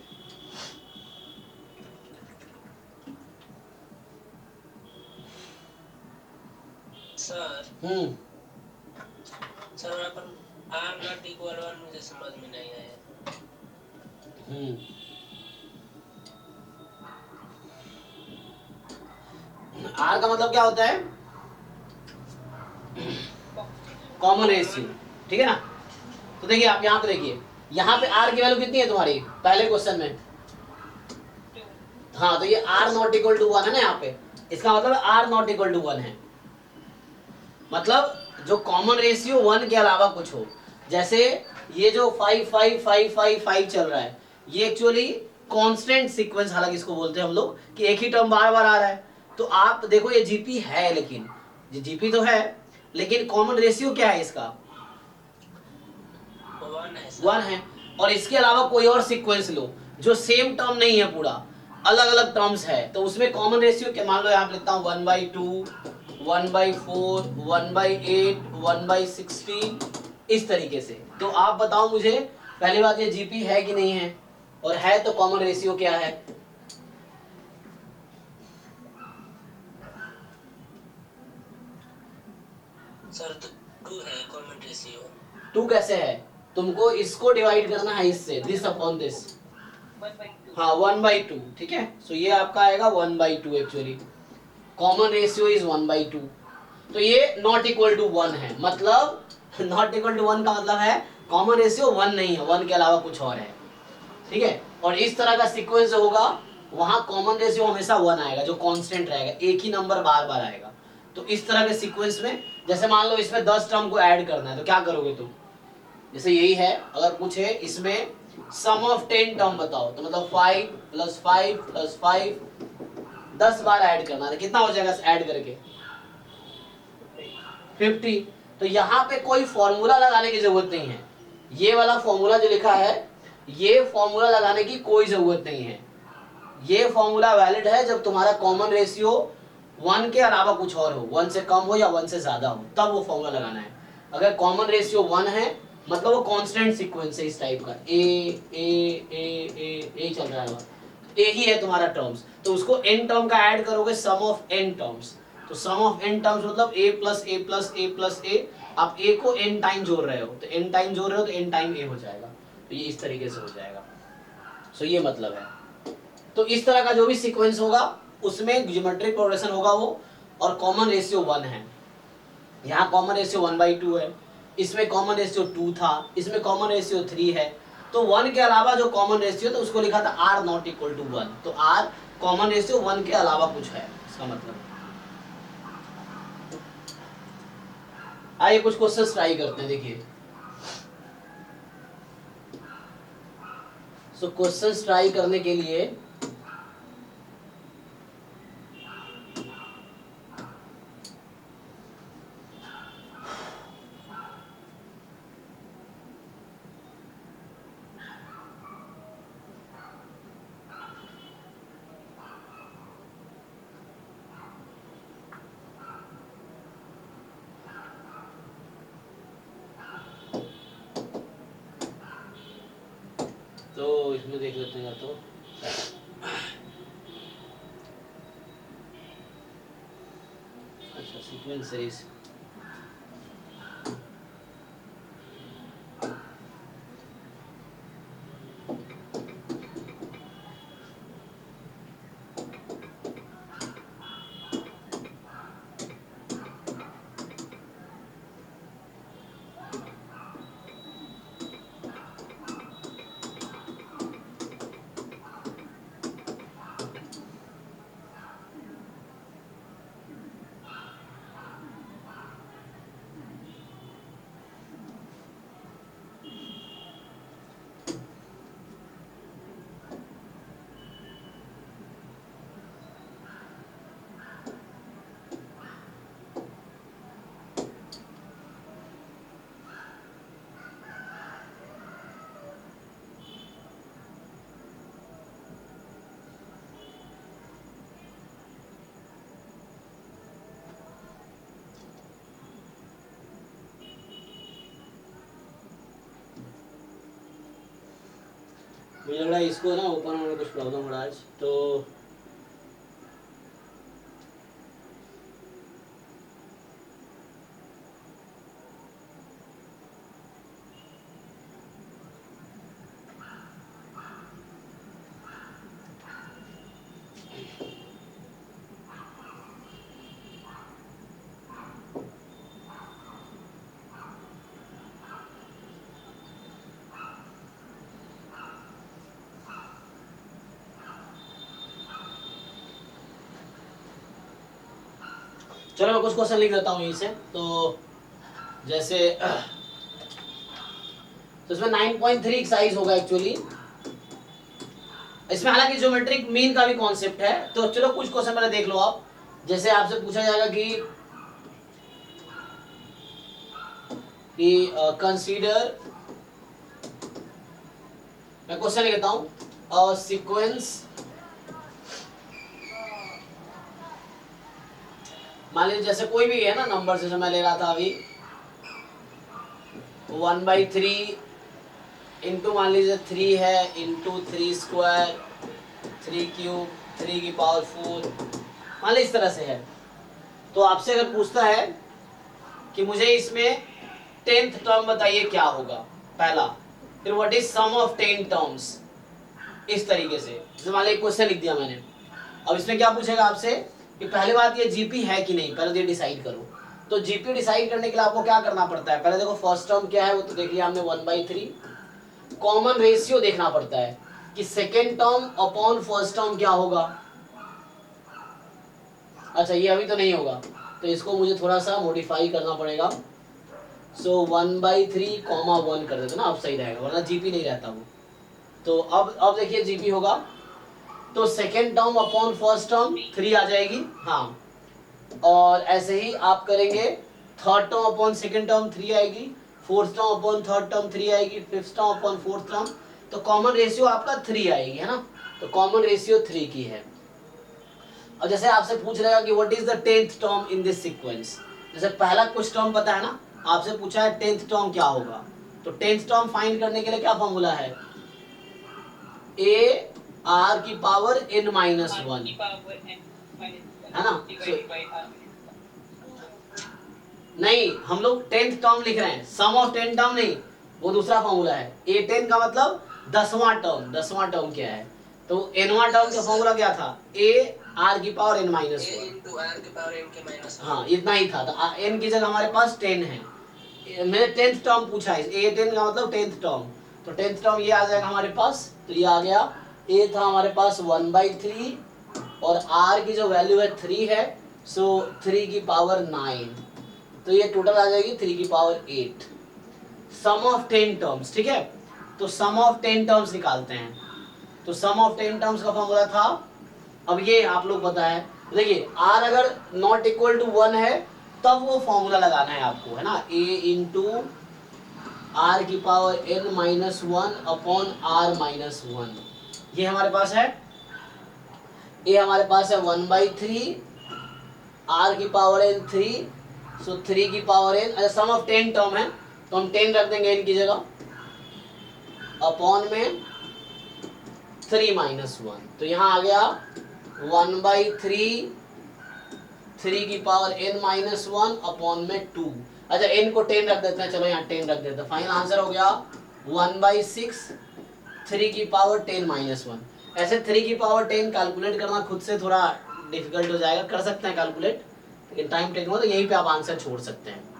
सर सर यहाँ पर r नॉट इक्वल 1 मुझे समझ में नहीं आया। r का मतलब क्या होता है, कॉमन रेशियो, ठीक है ना। तो देखिए आप यहाँ पे देखिए, यहाँ पे r की वैल्यू कितनी है तुम्हारी पहले क्वेश्चन में, हाँ, तो ये r नॉट इक्वल टू 1 है ना यहाँ पे, इसका मतलब r नॉट इक्वल टू 1 है, मतलब जो कॉमन रेशियो 1 के अलावा कुछ हो। जैसे ये जो 5 5 5 5 5 चल रहा है, ये एक्चुअली कांस्टेंट सीक्वेंस, हालांकि इसको बोलते हैं हम लोग कि एक ही टर्म बार बार आ रहा है। तो आप देखो ये जीपी है, लेकिन ये जीपी तो है, लेकिन कॉमन रेशियो क्या है इसका, 1 है सर। 1 है। और इसके अलावा कोई और सीक्वेंस लो जो सेम टर्म नहीं है, पूरा अलग अलग टर्म्स है, तो उसमें कॉमन रेशियो क्या, मान लो यहाँ पे लिखता हूँ 1/2 1/4 1/8 1/16, इस तरीके से। तो आप बताओ मुझे, पहली बात ये जीपी है कि नहीं है, और है तो कॉमन रेशियो क्या है। सर 2 है कॉमन रेशियो। 2 कैसे है, तुमको इसको डिवाइड करना है इससे, दिस अपॉन दिस, हाँ 1/2, ठीक है। सो ये आपका आएगा 1/2, एक्चुअली कॉमन रेशियो इज 1/2। तो ये नॉट इक्वल टू 1 है, मतलब नॉट इक्वल टू 1 का मतलब है कॉमन रेशियो 1 नहीं है, 1 के अलावा कुछ और है, ठीक है। और इस तरह का सीक्वेंस होगा, वहां कॉमन रेशियो हमेशा 1 आएगा, जो कांस्टेंट रहेगा, एक ही नंबर बार बार आएगा। तो इस तरह के सीक्वेंस में, जैसे मान लो इसमें 10 टर्म को ऐड करना है, तो क्या करोगे तुम, जैसे यही है, अगर कुछ है इसमें सम ऑफ 10 टर्म बताओ, तो मतलब 5 + 5 + 5 10 बार ऐड करना है, कितना हो जाएगा ऐड करके 50। तो यहाँ पे कोई फॉर्मूला लगाने की जरूरत नहीं है, ये वाला फॉर्मूला जो लिखा है, ये फॉर्मूला लगाने की कोई जरूरत नहीं है, ये फॉर्मूला वैलिड है जब तुम्हारा कॉमन रेशियो 1 के अलावा कुछ और हो, 1 से कम हो या 1 से ज्यादा हो, तब वो फॉर्मूला लगाना है। अगर कॉमन रेशियो 1 है मतलब वो कांस्टेंट सीक्वेंस है इस टाइप का, ए चल रहा है, ए ही है तुम्हारा टर्म्स, तो उसको n टर्म का ऐड करोगे सम ऑफ n टर्म्स, तो सम ऑफ n टर्म्स मतलब a plus A plus A plus A, आप a को n टाइम जोड़ रहे हो तो n टाइम जोड़ रहे हो तो n टाइम a हो जाएगा, तो ये इस तरीके से हो जाएगा। सो ये मतलब है, तो इस तरह का जो भी सीक्वेंस होगा उसमें ज्योमेट्रिक प्रोग्रेशन होगा वो, और कॉमन रेशियो 1 है, यहाँ कॉमन रेशियो 1/2 है, इसमें कॉमन रेशियो 2 था, इसमें कॉमन रेशियो 3 है, तो 1 के अलावा जो कॉमन रेशियो तो उसको लिखा था r नॉट इक्वल टू 1, तो r कॉमन रेशियो 1 के अलावा कुछ है, इसका मतलब। आइए कुछ क्वेश्चंस ट्राई करते हैं, देखिए। सो क्वेश्चंस ट्राई करने के लिए तो इसमें देख लेते हैं, तो अच्छा सीक्वेंस सीरीज, मुझे लग रहा है इसको ना ओपन होने में कुछ प्रॉब्लम हो रहा है आज, तो चलो मैं कुछ क्वेश्चन लिख देता हूँ यहीं से, तो जैसे तो इसमें 9.3 एक्सरसाइज होगा एक्चुअली, इसमें हालांकि ज्योमेट्रिक मीन का भी कॉन्सेप्ट है, तो चलो कुछ क्वेश्चन पहले देख लो आप। जैसे आपसे पूछा जाएगा कि कंसीडर, मैं क्वेश्चन लिख देता हूँ, सीक्वेंस, मान लीजिए जैसे कोई भी है ना नंबर, जैसे मैं ले रहा था अभी 1/3 इंटू मान लीजिए 3 है, इंटू 3 स्क्वायर 3 क्यूब 3 की पावर 4, मान लीजिए इस तरह से है। तो आपसे अगर पूछता है कि मुझे इसमें 10th टर्म बताइए क्या होगा पहला, फिर what is sum of 10 terms, इस तरीके से। जैसे मान लीजिए क्वेश्चन लिख दिया मैंने, अब इसमें क्या पूछेगा आपसे कि पहली बात ये जीपी है कि नहीं, पहले ये डिसाइड करो। तो जीपी डिसाइड करने के लिए आपको क्या करना पड़ता है, पहले देखो फर्स्ट टर्म क्या है वो तो देख लिया हमने 1/3, कॉमन रेशियो देखना पड़ता है कि second term upon first term क्या होगा। अच्छा ये अभी तो नहीं होगा, तो इसको मुझे थोड़ा सा मॉडिफाई करना पड़ेगा। सो 1/3 कॉमा 1 कर देते ना, अब सही रहेगा, वरना जीपी नहीं रहता वो। तो अब देखिए जीपी होगा, तो second term upon first term 3 आ जाएगी, हाँ, और ऐसे ही आप करेंगे third term upon second term 3 आएगी, fourth term upon third term 3 आएगी, fifth term upon fourth term, तो कॉमन रेशियो आपका 3 आएगी, है ना। तो कॉमन रेशियो 3 की है। और जैसे आपसे पूछ रहेगा कि what is the 10th term in this sequence, जैसे पहला कुछ टर्म पता है ना, आपसे पूछा है 10th टर्म क्या होगा, तो 10th टर्म फाइंड करने के लिए क्या फॉर्मूला है, a r की पावर n माइनस 1, है ना। नहीं, हम लोग 10th टर्म लिख रहे हैं, सम ऑफ 10 टर्म नहीं, वो दूसरा फॉर्मूला है। a10 का मतलब 10वां टर्म, 10वां टर्म क्या है, तो nवां टर्म का फॉर्मूला क्या था, a r की power n minus 1 into r की पावर n के माइनस 1। हाँ, इतना ही था। तो n की जगह हमारे पास 10 है, मैंने 10th टर्म पूछा है, a10 का मतलब 10th टर्म, तो 10th टर्म ये आ जाएगा हमारे पास, तो ये आ गया, a था हमारे पास 1/3 और r की जो वैल्यू है 3 है, सो 3 की पावर 9, तो ये टोटल आ जाएगी 3 की पावर 8, सम ऑफ 10 टर्म्स। ठीक है, तो सम ऑफ 10 टर्म्स निकालते हैं। तो सम ऑफ 10 टर्म्स का फॉर्मूला था, अब ये आप लोग पता है, देखिए r अगर नॉट इक्वल टू 1 है तब वो फॉर्मूला लगाना है आपको, है ना, a इंटू आर की power n minus 1 upon r minus 1, ये हमारे पास है। a हमारे पास है 1/3, r की पावर n 3, सो 3 की पावर n, अच्छा सम ऑफ 10 टर्म है तो हम 10 रख देंगे n की जगह, अपॉन में 3 माइनस 1, तो यहाँ आ गया 1/3, 3 की पावर n माइनस 1 अपॉन में 2, अच्छा n को 10 रख देते हैं, चलो यहाँ 10 रख देते हैं, फाइनल आंसर हो गया 1/6, 3 की पावर 10 माइनस 1। ऐसे 3 की पावर 10 कैलकुलेट करना खुद से थोड़ा डिफिकल्ट हो जाएगा, कर सकते हैं कैलकुलेट, लेकिन टाइम टेकिंग हो तो यहीं पे आप आंसर छोड़ सकते हैं।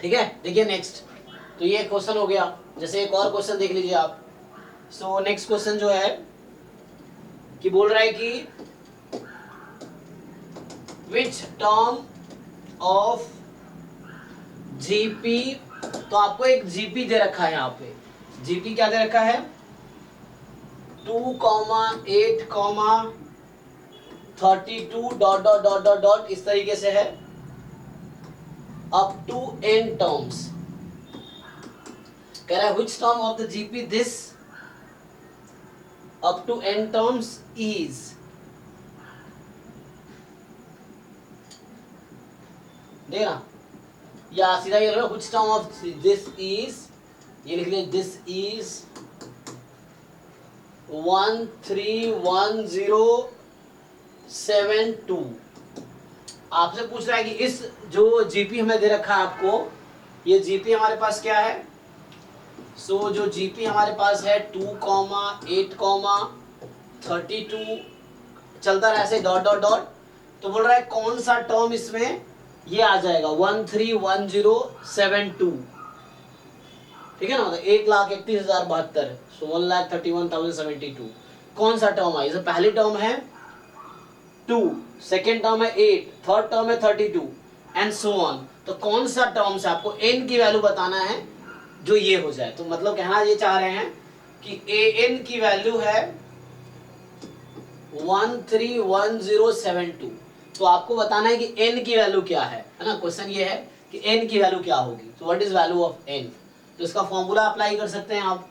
ठीक है, देखिए नेक्स्ट, तो ये क्वेश्चन हो गया, जैसे एक और क्वेश्चन देख लीजिए आप। सो नेक्स्ट क्वेश्चन जो है कि बोल रहा है कि विच टर्म ऑफ जीपी, तो आपको एक जीपी दे रखा है, यहाँ पे जीपी क्या दे रखा है, 2, 8, 32 dot dot dot dot dot इस तरीके से है, up to n terms। कह रहा है which term of the GP this up to n terms is, देखना या सीधा ये लो, which term of this is, ये लिख लें this is 131072। आपसे पूछ रहा है कि इस जो जीपी हमें दे रखा है आपको, ये जीपी हमारे पास क्या है, सो जो जीपी हमारे पास है 2, 8, 32 चलता रहा ऐसे डॉट डॉट डॉट, तो बोल रहा है कौन सा टर्म इसमें ये आ जाएगा 131072, ठीक है ना, तो 1,31,072, सो 1,31,072 कौन सा टर्म है, पहली टर्म है 2, सेकेंड टर्म है 8, थर्ड टर्म है 32 एंड सो ऑन, तो कौन सा टर्म से आपको n की वैल्यू बताना है जो ये हो जाए, तो मतलब कहना ये चाह रहे हैं कि an की वैल्यू है 131072, तो आपको बताना है कि n की वैल्यू क्या है ना, क्वेश्चन ये है कि n की वैल्यू क्या होगी, तो what is value of n, तो इसका फॉर्मूला अप्लाई कर सकते हैं आप,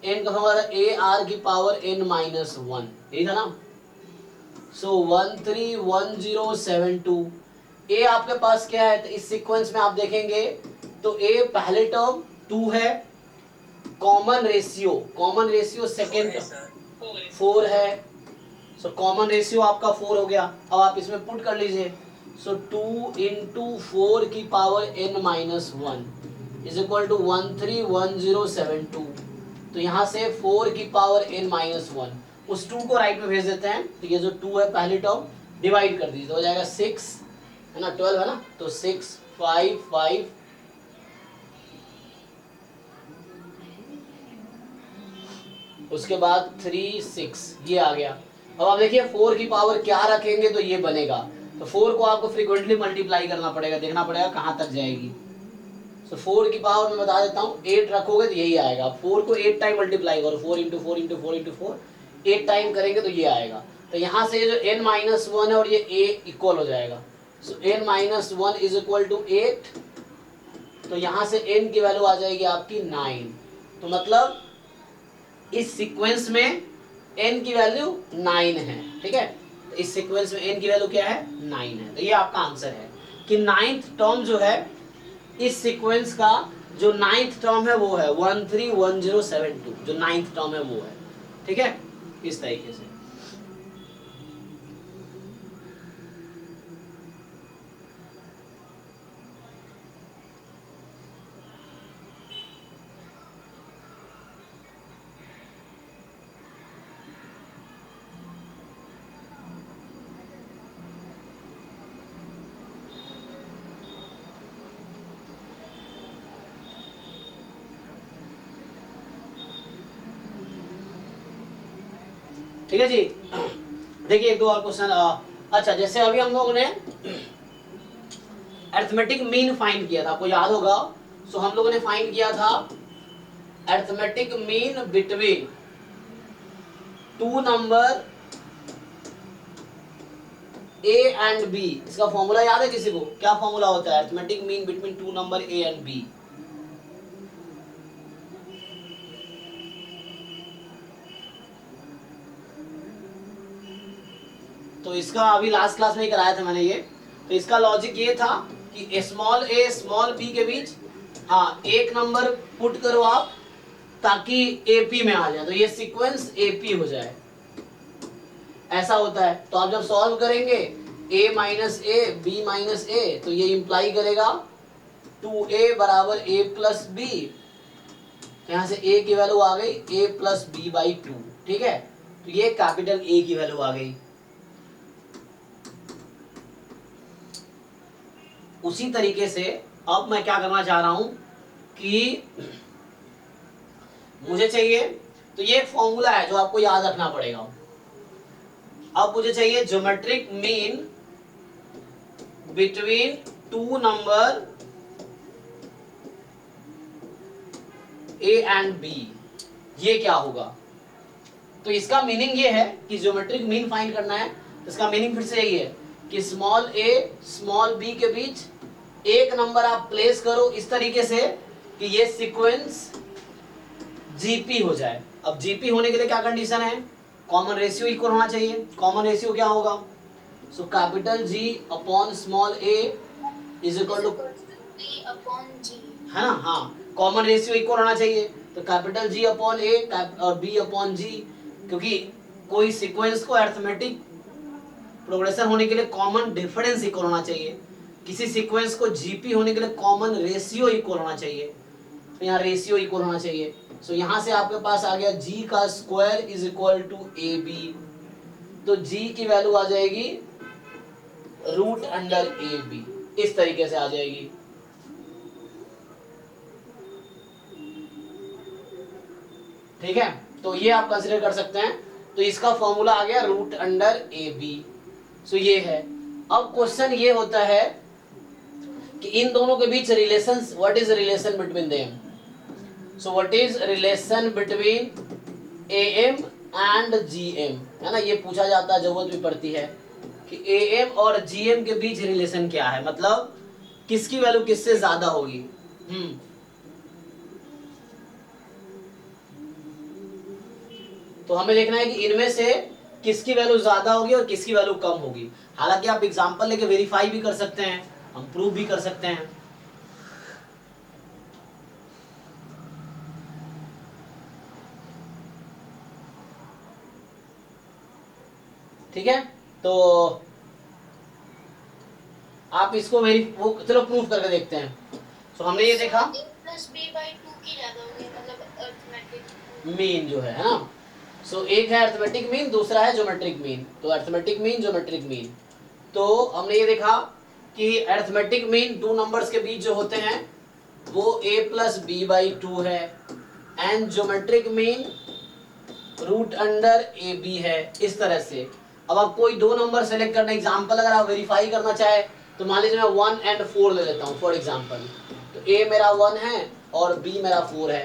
n का फॉर्मूला a r की पावर n माइनस 1, यही था ना, सो 131072, ए आपके पास क्या है, तो इस सीक्वेंस में आप देखेंगे तो ए पहले टर्म 2 है, कॉमन रेशियो सेकेंड सर 4 है, सो कॉमन रेशियो आपका 4 हो गया। अब आप इसमें पुट कर लीजिए, सो 2 इंटू 4 की power n minus 1 is equal to 131072। तो यहाँ से 4 की पावर n माइनस 1, उस 2 को राइट में भेज देते हैं। तो ये जो 2 है पहली टर्म डिवाइड कर दीजिए, तो हो जाएगा 6 है ना, 12 है ना, तो 6 5 5 उसके बाद 3 6 ये आ गया। अब आप देखिए 4 की पावर क्या रखेंगे तो ये बनेगा, तो 4 को आपको फ्रीक्वेंटली मल्टीप्लाई करना पड़ेगा, देखना पड़ेगा कहाँ तक जाएगी। सो 4 की पावर मैं बता देता हूँ, 8 रखोगे तो यही आएगा। 4 को 8 टाइम मल्टीप्लाई करो, 4 इंटू 4 इंटू 4 इंटू 4 8 टाइम करेंगे तो ये आएगा। तो यहाँ से ये जो n माइनस 1 है और ये a इक्वल हो जाएगा, so n minus 1 is equal to 8। तो यहाँ से n की वैल्यू आ जाएगी आपकी 9। तो मतलब इस सीक्वेंस में n की वैल्यू 9 है, ठीक है। तो इस सीक्वेंस में n की वैल्यू क्या है, 9 है। तो ये आपका आंसर है कि 9th टर्म जो है इस सीक्वेंस का, जो 9th टर्म है वो है 131072, जो 9th टर्म है वो है, ठीक है, इस तरीके से। ठीक है जी। देखिए एक दो और क्वेश्चन। अच्छा, जैसे अभी हम लोगों ने अरिथमेटिक मीन फाइंड किया था, आपको याद होगा। सो हम लोगों ने फाइंड किया था arithmetic mean between 2 number a and b। इसका फॉर्मूला याद है किसी को, क्या फॉर्मूला होता है arithmetic mean between 2 number a and b? तो इसका अभी लास्ट क्लास में ही कराया था मैंने ये। तो इसका लॉजिक ये था कि स्मॉल a स्मॉल b के बीच, हाँ, एक नंबर पुट करो आप ताकि AP में आ जाए, तो ये सीक्वेंस AP हो जाए, ऐसा होता है। तो आप जब सॉल्व करेंगे a minus a b minus a, तो ये इंप्लाई करेगा 2a बराबर a प्लस b। यहाँ से a की वैल्यू आ गई a प्लस b बाई 2, ठीक है। तो ये कैपिटल A की वैल्यू आ गई। उसी तरीके से अब मैं क्या करना चाह रहा हूं कि मुझे चाहिए, तो ये एक फॉर्मूला है जो आपको याद रखना पड़ेगा। अब मुझे चाहिए geometric mean between 2 number A and B। ये क्या होगा, तो इसका मीनिंग ये है कि ज्योमेट्रिक मीन फाइंड करना है। तो इसका मीनिंग फिर से यही है कि स्मॉल a स्मॉल b के बीच एक नंबर आप प्लेस करो इस तरीके से कि ये सीक्वेंस GP हो जाए। अब GP होने के लिए क्या कंडीशन है, कॉमन रेशियो इक्वल होना चाहिए। कॉमन रेशियो क्या होगा, so capital G upon small a is equal to B upon G, है ना, हाँ, कॉमन रेशियो इक्वल होना चाहिए। तो कैपिटल G अपॉन a और B अपॉन G, क्योंकि कोई सीक्वेंस को अरिथमेटिक प्रोग्रेशन होने के लिए कॉमन डिफरेंस इक्वल होना चाहिए। किसी सीक्वेंस को GP होने के लिए कॉमन रेशियो इक्वल होना चाहिए, तो यहाँ रेशियो इक्वल होना चाहिए। सो यहाँ से आपके पास आ गया G का square is equal to AB। तो G की वैल्यू आ जाएगी रूट अंडर AB, इस तरीके से आ जाएगी। ठीक है, तो ये आप कंसीडर कर सकते हैं। तो इसका फॉर्मूला आ गया रूट अंडर AB। सो ये है। अब क्वेश्चन ये होता है कि इन दोनों के बीच relation, what is relation between them. So what is relation between AM and GM, है ना, ये पूछा जाता है, जरूरत भी पड़ती है कि AM और GM के बीच रिलेशन क्या है, मतलब किसकी वैल्यू किससे ज्यादा होगी। तो हमें देखना है कि इनमें से किसकी वैल्यू ज्यादा होगी और किसकी वैल्यू कम होगी। हालांकि आप एग्जांपल लेके वेरीफाई भी कर सकते हैं, हम प्रूव भी कर सकते हैं। ठीक है, तो आप इसको वो चलो प्रूफ करके देखते हैं। सो हमने ये देखा a plus b by 2 की ज्यादा होगी, मतलब अरिथमेटिक मीन जो है ना। सो एक है अरिथमेटिक मीन, दूसरा है ज्योमेट्रिक मीन। तो अरिथमेटिक मीन, ज्योमेट्रिक मीन, तो हमने ये देखा कि अरिथमेटिक मीन दो नंबर्स के बीच जो होते हैं वो a प्लस बी बाई 2 है, and geometric mean root under A b है, इस तरह से। अब आप कोई दो नंबर सेलेक्ट करना, एग्जांपल अगर आप वेरीफाई करना चाहे तो मान लीजिए मैं 1 एंड 4 ले लेता हूँ फॉर एग्जांपल। तो a मेरा 1 है और b मेरा 4 है,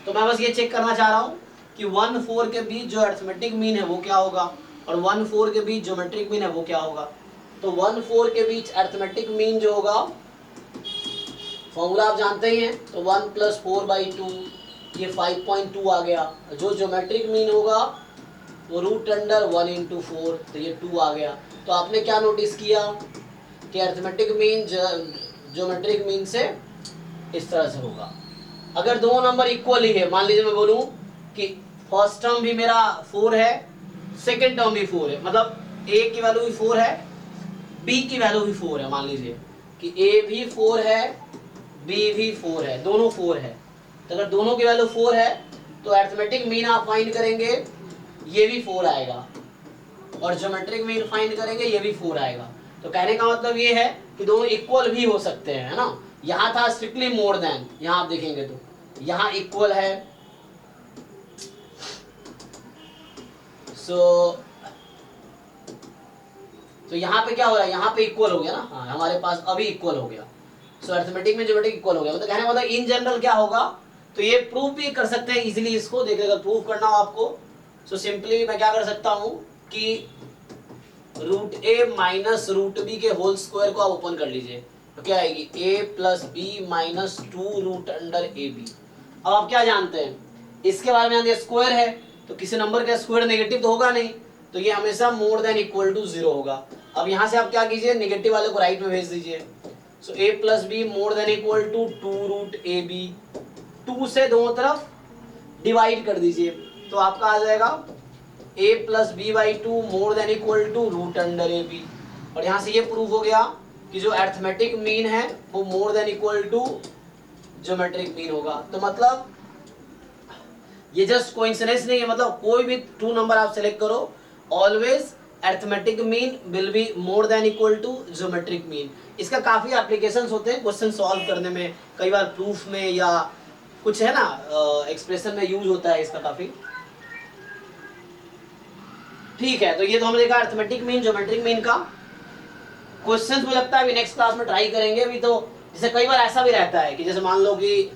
तो मैं बस ये चेक करना चाह रहा हूँ कि 1 4 के बीच जो अरिथमेटिक मीन है वो क्या होगा और 1 4 के बीच ज्योमेट्रिक मीन है वो क्या होगा। तो 1 4 के बीच अरिथमेटिक मीन जो होगा, फॉर्मूला आप जानते ही हैं, तो 1 प्लस 4 बाई 2, ये 5.2 आ गया। जो ज्योमेट्रिक मीन होगा वो रूट अंडर 1 इंटू 4, तो ये 2 आ गया। तो आपने क्या नोटिस किया कि अरिथमेटिक मीन ज्योमेट्रिक मीन से इस तरह से होगा। अगर दोनों नंबर इक्वल ही है, मान लीजिए मैं बोलूं कि फर्स्ट टर्म भी मेरा 4 है, सेकंड टर्म भी 4 है, मतलब a की वैल्यू भी 4 है, b की वैल्यू भी 4 है। मान लीजिए कि a भी 4 है, b भी 4 है, दोनों 4 है। तो अगर दोनों की वैल्यू 4 है तो अरिथमेटिक मीन आप फाइंड करेंगे, ये भी 4 आएगा, और ज्योमेट्रिक मीन फाइंड करेंगे, ये भी 4 आएगा। तो कहने का मतलब ये है कि दोनों इक्वल भी हो सकते हैं, है ना। यहाँ था स्ट्रिक्टली मोर देन, यहाँ आप देखेंगे तो यहाँ इक्वल है। तो यहाँ पे क्या हो रहा है, यहाँ पे इक्वल हो गया ना, हाँ हमारे पास अभी इक्वल हो गया। सो अरिथमेटिक में ज्योमेट्रिक इक्वल हो गया। मतलब कहने का मतलब इन जनरल क्या होगा, तो ये प्रूफ भी कर सकते हैं इजीली इसको। देखिए अगर प्रूफ करना हो आपको, सो सिंपली मैं क्या कर सकता हूँ कि root A minus root B के होल स्क्वायर को आप ओपन कर लीजिए, तो क्या आएगी a plus B minus 2 root under A B. अब आप क्या जानते हैं, इसके बारे में जानते हैं स्क्वायर है, तो किसी नंबर का स्क्वायर नेगेटिव तो होगा नहीं, तो ये हमेशा मोर देन इक्वल टू 0 होगा। अब यहाँ से आप क्या कीजिए, नेगेटिव वाले को राइट में भेज दीजिए। So a plus B more than equal to 2 root A B, 2 से दोनों तरफ डिवाइड कर दीजिए, तो आपका आ जाएगा a plus B by 2 more than equal to root under A B. और यहाँ से ये प्रूव हो गया कि जो अरिथमेटिक मीन है वो more than equal to geometric mean होगा। तो मतलब ये जस्ट कोइंसिडेंस नहीं है, मतलब कोई भी 2 नंबर आप सेलेक्ट करो, always arithmetic mean will be more than equal to geometric mean. इसका काफी एप्लीकेशंस होते हैं क्वेश्चन सॉल्व करने में, कई बार प्रूफ में या कुछ है ना एक्सप्रेशन में यूज होता है इसका काफी। ठीक है, तो ये तो हमने देखा अरिथमेटिक मीन ज्योमेट्रिक मीन का। क्वेश्चंस मुझे लगता है अभी नेक्स्ट क्लास में ट्राई करेंगे। अभी तो जैसे कई बार ऐसा भी रहता है कि जैसे मान लो कि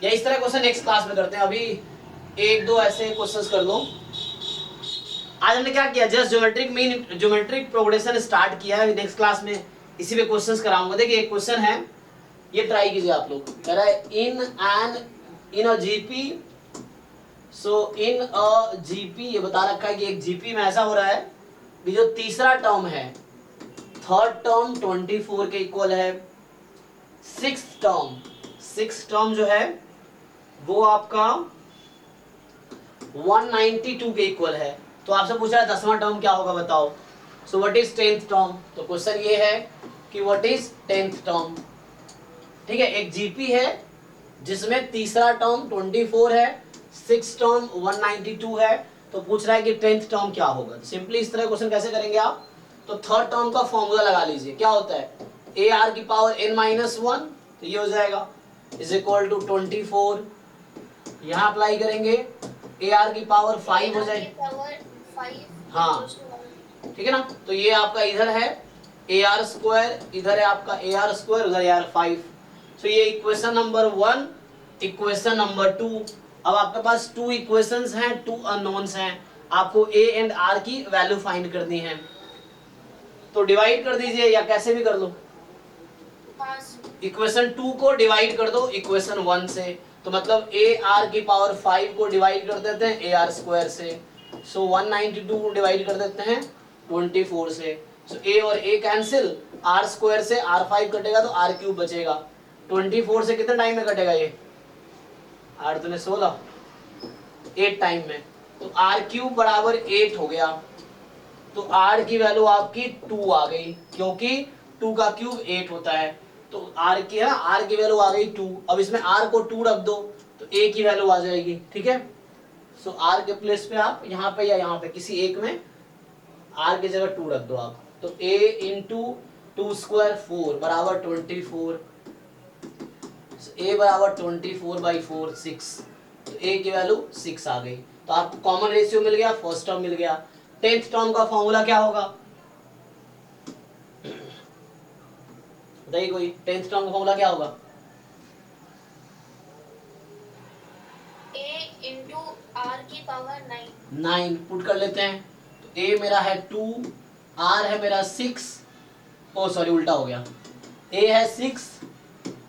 या इस तरह क्वेश्चन नेक्स्ट क्लास में करते हैं, अभी 1-2 ऐसे क्वेश्चंस कर लो। आज हमने क्या किया, just geometric mean geometric progression start किया है। नेक्स्ट क्लास में इसी पे क्वेश्चंस कराऊंगा। देखिए एक क्वेश्चन है, ये ट्राई कीजिए आप लोग। कह रहा है इन अ जीपी, सो इन अ जीपी ये बता रखा है कि एक जीपी में ऐसा हो रहा है कि जो तीसरा टर्म है, थर्ड टर्म 24 के इक्वल है, सिक्स टर्म जो है वो आपका 192 के इक्वल है। तो आपसे पूछा है 10वां टर्म क्या होगा बताओ। सो व्हाट इज 10th टर्म, तो क्वेश्चन ये है कि व्हाट इज 10th टर्म। ठीक है, एक जीपी है जिसमें तीसरा टर्म 24 है, 6 टर्म 192 है, तो पूछ रहा है कि 10th टर्म क्या होगा। सिंपली इस तरह क्वेश्चन कैसे करेंगे आप, तो थर्ड टर्म का फॉर्मूला लगा लीजिए। क्या होता है, ए आर की पावर n-1, तो ये हो जाएगा इज इक्वल टू 24। यहाँ अप्लाई करेंगे, ए आर की पावर 5 हो जाएगी, हाँ ठीक है ना। तो ये आपका इधर है ए आर स्क्वायर, इधर है आपका ए आर स्क्वायर, उधर ए आर 5। तो ये इक्वेशन नंबर 1, इक्वेशन नंबर 2। अब आपके पास 2 इक्वेशंस हैं, 2 अननोन्स हैं, आपको ए एंड आर की वैल्यू फाइंड करनी है। तो डिवाइड कर दीजिए या कैसे भी कर लो, इक्वेशन 2 को डिवाइड कर दो इक्वेशन 1 से, तो मतलब ए आर की पावर 5 को डिवाइड कर देते हैं ए आर स्क्वायर से। सो 192 को डिवाइड कर देते हैं 24 से। सो ए और ए कैंसिल, आर स्क्वायर से आर 5 कटेगा तो आर क्यूब बचेगा। 24 से कितने टाइम में कटेगा ये, 8 दूने 16, 8 टाइम में। तो आर क्यूब बराबर 8 हो गया, तो आर की वैल्यू आपकी 2 आ गई, क्योंकि 2 का क्यूब 8 होता है, तो आर की है, आर की वैल्यू आ गई 2। अब इसमें आर को 2 रख दो तो ए की वैल्यू आ जाएगी, ठीक है। सो आर के प्लेस पे आप यहाँ पे या यहाँ पे किसी एक में आर की जगह 2 रख दो आप, तो a इंटू 2 स्क्वायर 4 बराबर 24, a बराबर 24/4 6, तो a की वैल्यू 6 आ गई। तो आपको कॉमन रेशियो मिल गया, फर्स्ट टर्म मिल गया। 10th टर्म का फॉर्मूला क्या होगा बताइए कोई, 10th टर्म का फॉर्मूला क्या होगा? a इंटू आर की पावर 9। 9 पुट कर लेते हैं, तो a मेरा है 2, r है मेरा 6, ओ सॉरी उल्टा हो गया, a है 6,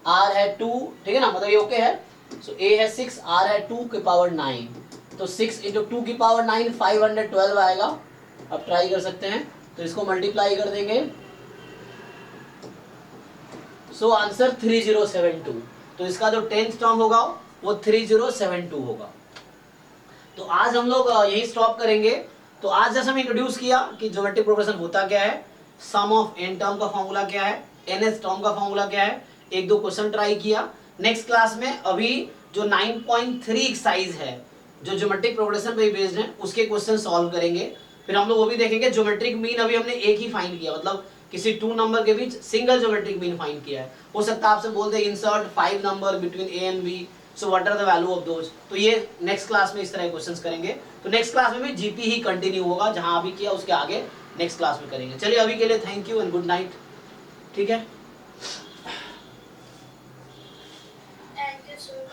r है 2, ठीक है ना, मतलब ये ओके है। सो a है 6, r है 2 की पावर 9, तो 6 इंटू 2 की पावर 9 512 आएगा। अब ट्राई कर सकते हैं, तो इसको मल्टीप्लाई कर देंगे, सो आंसर 3072। तो इसका जो 10th टर्म होगा वो 3072 होगा। तो आज हम लोग यही स्टॉप करेंगे। तो आज जैसे हम इंट्रोड्यूस किया कि ज्योमेट्रिक प्रोग्रेशन होता क्या है, सम ऑफ n टर्म का फॉर्मूला क्या है, ns टर्म का फॉर्मूला क्या है, एक दो क्वेश्चन ट्राई किया। नेक्स्ट क्लास में अभी जो 9.3 एक्सरसाइज है जो ज्योमेट्रिक प्रोग्रेशन पे बेस्ड है उसके क्वेश्चन सॉल्व करेंगे। फिर हम लोग वो भी देखेंगे ज्योमेट्रिक मीन, अभी हमने एक ही फाइंड किया, मतलब किसी 2 नंबर के बीच सिंगल ज्योमेट्रिक मीन फाइंड किया है। हो सकता है आपसे बोलते insert 5 number between a and b, so what are the value of those. तो ये नेक्स्ट क्लास में इस तरह के क्वेश्चंस करेंगे। तो नेक्स्ट क्लास में भी जीपी ही कंटिन्यू होगा, जहां अभी किया उसके आगे नेक्स्ट क्लास में करेंगे। चलिए अभी के लिए thank you and good night, ठीक है। Thank you sir.